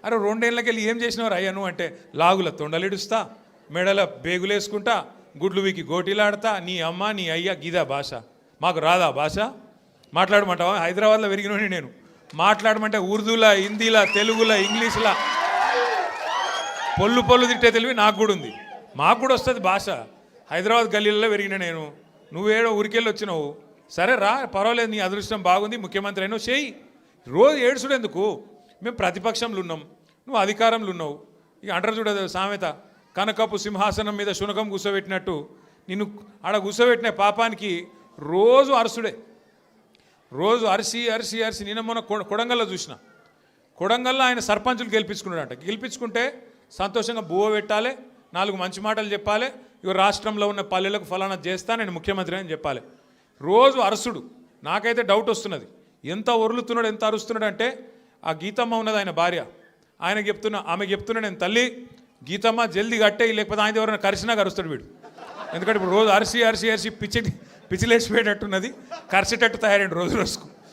అరే 2 ఏళ్ళకెళ్ళి ఏం చేసినవారు అయ్యా నువ్వు అంటే, లాగుల తొండలిడుస్తా, మెడల బేగులేసుకుంటా, గుడ్లు వీకి గోటీలాడతా, నీ అమ్మ నీ అయ్య గిదా భాష, మాకు రాదా భాష? మాట్లాడమంటావా? హైదరాబాద్లో పెరిగినోని నేను. మాట్లాడమంటే ఉర్దూలా, హిందీలా, తెలుగులా, ఇంగ్లీష్లా, పొల్లు తిట్టే తెలివి నాకు కూడా ఉంది. మాకు కూడా వస్తుంది భాష. హైదరాబాద్ గల్లీలలో పెరిగిన నేను. నువ్వేడో ఊరికెళ్ళి వచ్చినావు, సరే రా, పర్వాలేదు, నీ అదృష్టం బాగుంది, ముఖ్యమంత్రి అయినావు, చేయి. రోజు ఏడుచుడు ఎందుకు? మేము ప్రతిపక్షంలో ఉన్నాం, నువ్వు అధికారంలో ఉన్నావు. ఇక అంటారు చూడదు సామెత, కనకపు సింహాసనం మీద శునకం కూర్చోబెట్టినట్టు నిన్ను ఆడ కూర్చోబెట్టిన పాపానికి రోజు అరసుడే. రోజు అరిసి అరిసి అరిసి. నిన్న మొన్న కొడంగల్లో చూసిన. కొడంగల్లో ఆయన సర్పంచులు గెలిపించుకున్నాడంట. గెలిపించుకుంటే సంతోషంగా బువ్వ పెట్టాలి, 4 మంచి మాటలు చెప్పాలి, ఇవి రాష్ట్రంలో ఉన్న పల్లెలకు ఫలానా చేస్తా, నేను ముఖ్యమంత్రి అని చెప్పాలి. రోజు అరసుడు. నాకైతే డౌట్ వస్తున్నది, ఎంత ఒరులుతున్నాడు, ఎంత అరుస్తున్నాడు అంటే, ఆ గీతమ్మ ఉన్నది ఆయన భార్య, ఆయనకు చెప్తున్నా, ఆమెకు చెప్తున్నా, నేను తల్లి గీతమ్మ జల్దీ కట్టే, లేకపోతే ఆయన ఎవరైనా కరిసినా కరుస్తాడు వీడు. ఎందుకంటే ఇప్పుడు రోజు అరిసి అరిసి అరిసి పిచ్చిలేసిపోయేటట్టున్నది, కరిసేటట్టు తయారైంది రోజు రోజుకు.